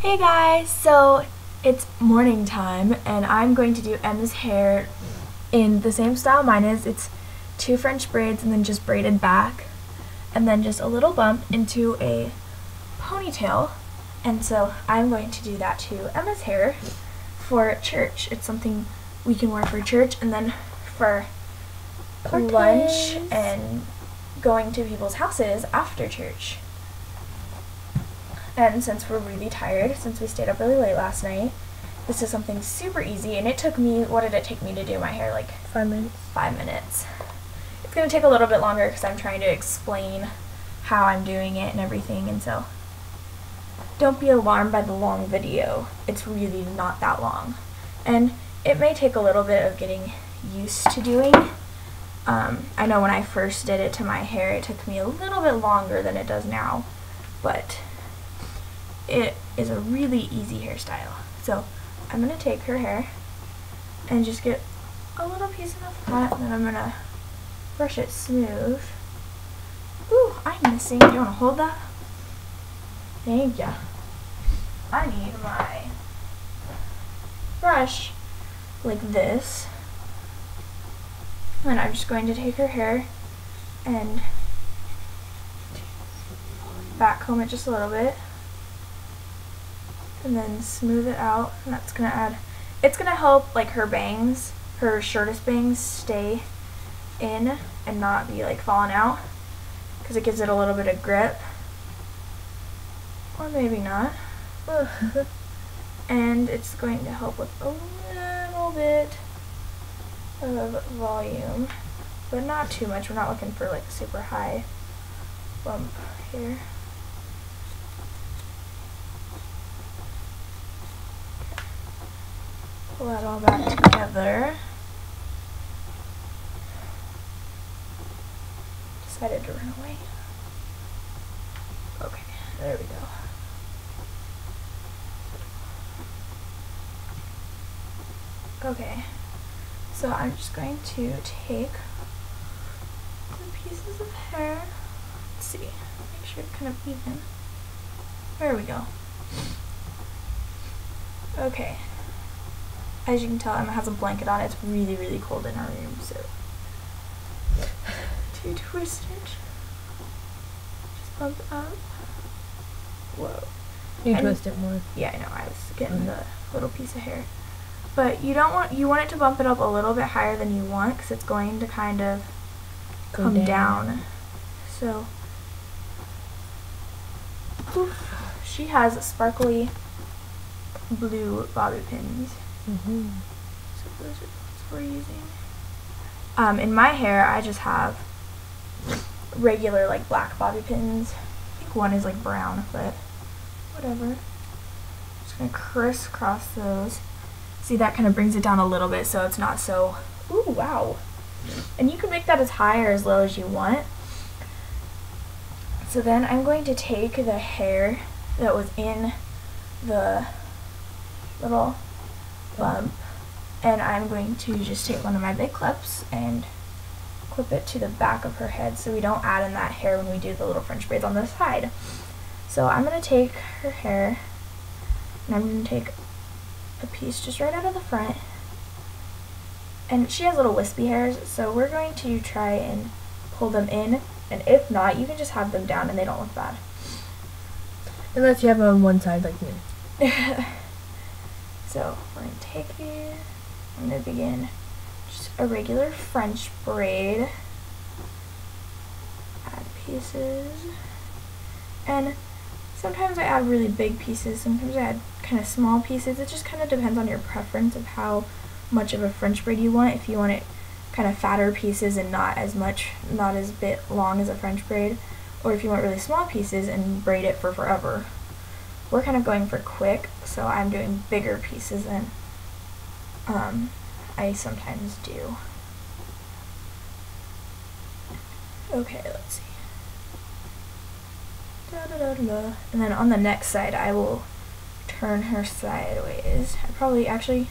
Hey guys, so it's morning time and I'm going to do Emma's hair in the same style mine is. It's 2 French braids and then just braided back and then just a little bump into a ponytail. And so I'm going to do that to Emma's hair for church. It's something we can wear for church and then for lunch and going to people's houses after church. And since we're really tired, since we stayed up really late last night, this is something super easy. And it took me, what did it take me to do my hair? Like 5 minutes. 5 minutes. It's going to take a little bit longer because I'm trying to explain how I'm doing it and everything. And so don't be alarmed by the long video. It's really not that long. And it may take a little bit of getting used to doing. I know when I first did it to my hair, it took me a little bit longer than it does now. But it is a really easy hairstyle. So I'm going to take her hair and just get a little piece in the front, and then I'm going to brush it smooth. Ooh, I'm missing. Do you want to hold that? Thank ya. I need my brush like this. And I'm just going to take her hair and back comb it just a little bit. And then smooth it out, and that's gonna add, it's gonna help like her bangs, her shortest bangs stay in and not be like falling out, because it gives it a little bit of grip, or maybe not. And it's going to help with a little bit of volume, but not too much. We're not looking for like a super high bump here. Pull that all back together. Decided to run away. Okay, there we go. Okay, so I'm just going to take the pieces of hair. Let's see, make sure it's kind of even. There we go. Okay. As you can tell, Emma has a blanket on. It's really, really cold in her room, so to twist it, just bump up. Whoa. You twist it more. Yeah, I know. I was getting the little piece of hair, but you want it to bump it up a little bit higher than you want, because it's going to kind of come down. So, oof. She has sparkly blue bobby pins. So those are what we're using. In my hair, I just have regular like black bobby pins. I think one is like brown, but whatever. Just gonna crisscross those. See, that kind of brings it down a little bit, so it's not so. Ooh, wow! And you can make that as high or as low as you want. So then I'm going to take the hair that was in the little bump, and I'm going to just take one of my big clips and clip it to the back of her head so we don't add in that hair when we do the little French braids on the side. So I'm going to take her hair and I'm going to take a piece just right out of the front, and she has little wispy hairs, so we're going to try and pull them in, and if not, you can just have them down and they don't look bad. Unless you have them on one side like me. So we're going to take these, I'm going to begin just a regular French braid, add pieces, and sometimes I add really big pieces, sometimes I add kind of small pieces. It just kind of depends on your preference of how much of a French braid you want. If you want it kind of fatter pieces and not as bit long as a French braid, or if you want really small pieces and braid it for forever. We're kind of going for quick, so I'm doing bigger pieces than I sometimes do. Okay, let's see. And then on the next side, I will turn her sideways. I probably actually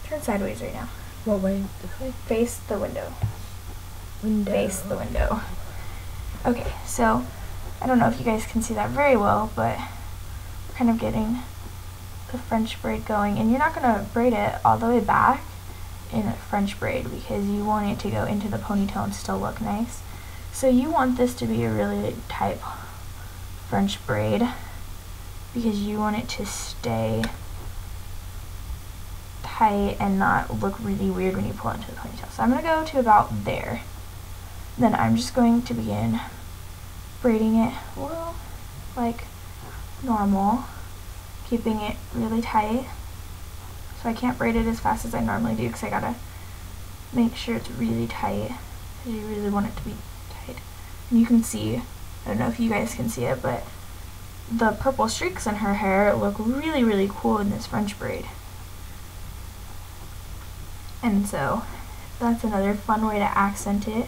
turn sideways right now. What way? This way? Face the window. Face the window. Okay, so I don't know if you guys can see that very well, but kind of getting the French braid going, and you're not going to braid it all the way back in French braid because you want it to go into the ponytail and still look nice. So you want this to be a really tight French braid because you want it to stay tight and not look really weird when you pull it into the ponytail. So I'm going to go to about there. Then I'm just going to begin braiding it well, like normal, keeping it really tight. So I can't braid it as fast as I normally do because I gotta make sure it's really tight because you really want it to be tight. And you can see, I don't know if you guys can see it, but the purple streaks in her hair look really, really cool in this French braid. And so that's another fun way to accent it.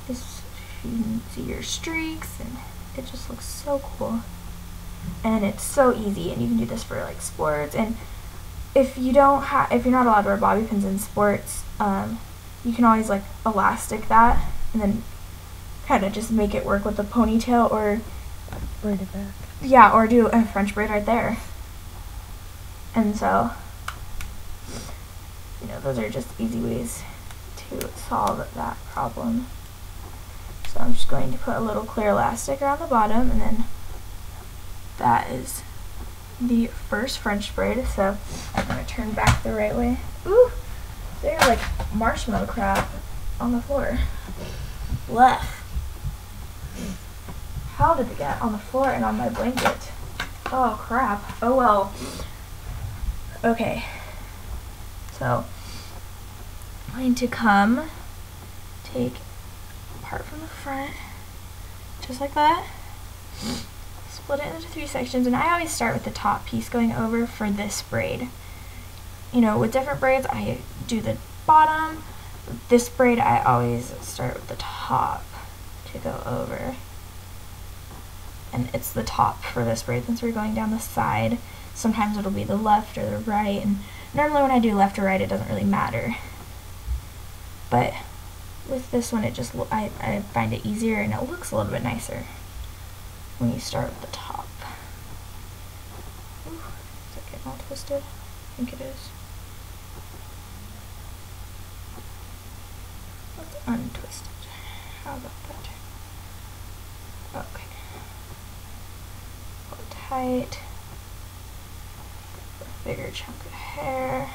Is you can see your streaks, and it just looks so cool. And it's so easy, and you can do this for like sports. And if you don't if you're not allowed to wear bobby pins in sports, you can always like elastic that and then kind of just make it work with the ponytail, or braid it back. Yeah, or do a French braid right there. And so, you know, those are just easy ways to solve that problem. So I'm just going to put a little clear elastic around the bottom, and then that is the first French braid. So I'm going to turn back the right way. Ooh, they're like marshmallow crap on the floor. Blech. How did they get on the floor and on my blanket? Oh crap. Oh well. Okay. So I'm going to come take part from the front, just like that. Split it into 3 sections, and I always start with the top piece going over for this braid. You know, with different braids, I do the bottom. This braid, I always start with the top to go over. And it's the top for this braid since we're going down the side. Sometimes it'll be the left or the right, and normally when I do left or right, it doesn't really matter. But with this one, it just I find it easier, and it looks a little bit nicer when you start with the top. Ooh, is it getting all twisted? I think it is. Let's untwist it. How about that? Okay. Hold tight. A bigger chunk of hair.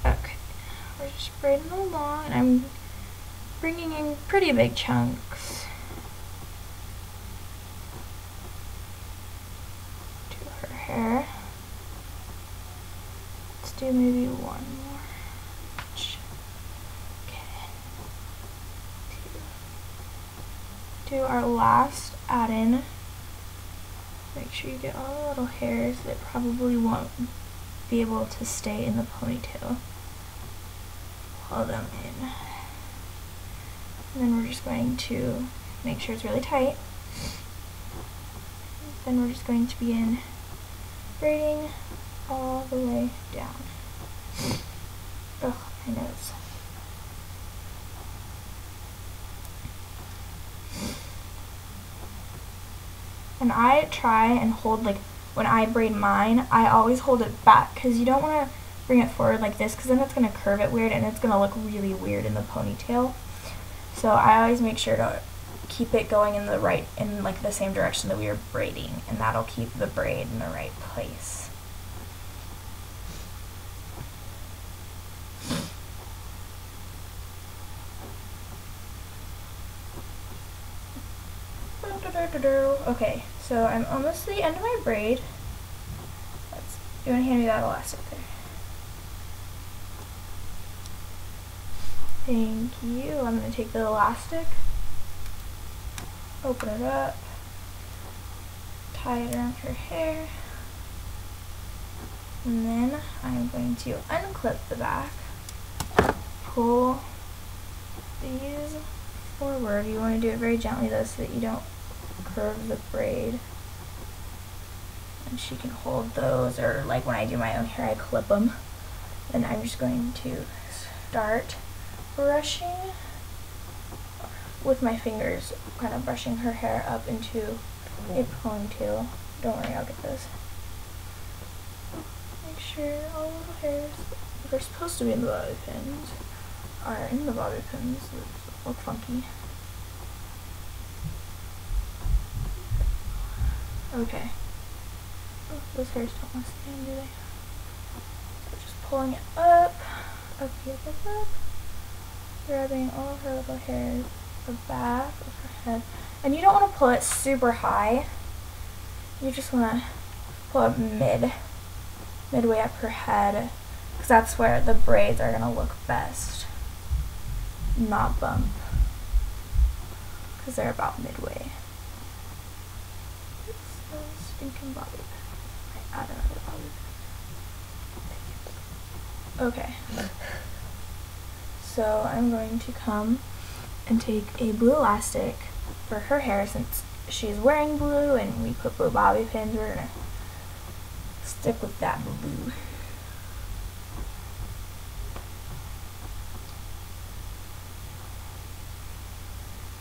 Okay. We're just braiding along, and I'm bringing in pretty big chunks to her hair. Let's do maybe one more. Okay. Do our last add-in. Make sure you get all the little hairs that probably won't be able to stay in the ponytail. Pull them in. And then we're just going to make sure it's really tight. Then we're just going to begin braiding all the way down. Ugh, my nose. And I try and hold, like, when I braid mine, I always hold it back because you don't want to bring it forward like this because then it's going to curve it weird and it's going to look really weird in the ponytail. So I always make sure to keep it going in the right, in like the same direction that we were braiding, and that'll keep the braid in the right place. Okay, so I'm almost to the end of my braid. You want to hand me that elastic there? Thank you. I'm going to take the elastic, open it up, tie it around her hair, and then I'm going to unclip the back, pull these forward. You want to do it very gently though so that you don't curve the braid. And she can hold those, or like when I do my own hair, I clip them. Then I'm just going to start brushing with my fingers, kind of brushing her hair up into a ponytail. Don't worry, I'll get this. Make sure all the little hairs that are supposed to be in the bobby pins are in the bobby pins that look funky. Okay. Oh, those hairs don't want to stand, do they? So just pulling it up, up, grabbing all of her little hairs, the back of her head. And you don't want to pull it super high. You just want to pull it midway up her head, because that's where the braids are going to look best. Not bump, because they're about midway. Stinking bobby pin. I add another bobby pin. Okay. So I'm going to come and take a blue elastic for her hair, since she's wearing blue and we put blue bobby pins. We're gonna stick with that blue.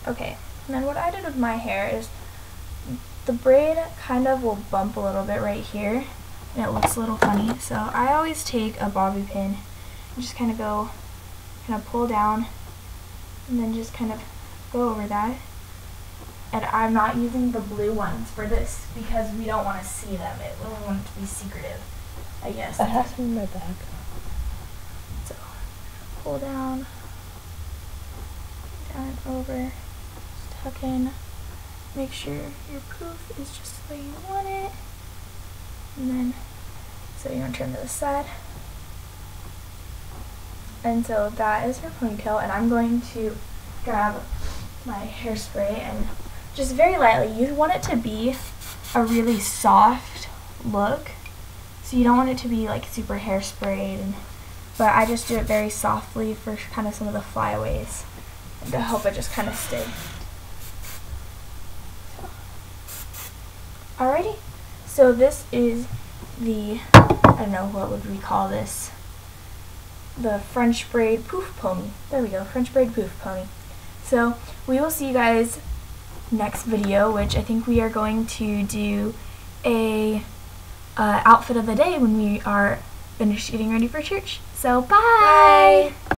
Okay, and then what I did with my hair is the braid kind of will bump a little bit right here and it looks a little funny, so I always take a bobby pin and just kind of pull down and then just kind of go over that. And I'm not using the blue ones for this because we don't want to see them. We want it to be secretive, I guess. That has to be in my bag. So pull down and over, just tuck in. Make sure your poof is just the way you want it. And then, so you want to turn to the side. And so that is her ponytail, and I'm going to grab my hairspray and just very lightly. You want it to be a really soft look, so you don't want it to be like super hairsprayed, but I just do it very softly for kind of some of the flyaways and to help it just kind of stay. Alrighty, so this is the, I don't know, what would we call this? The French braid poof pony. There we go, French braid poof pony. So we will see you guys next video, which I think we are going to do a outfit of the day when we are finished getting ready for church. So bye!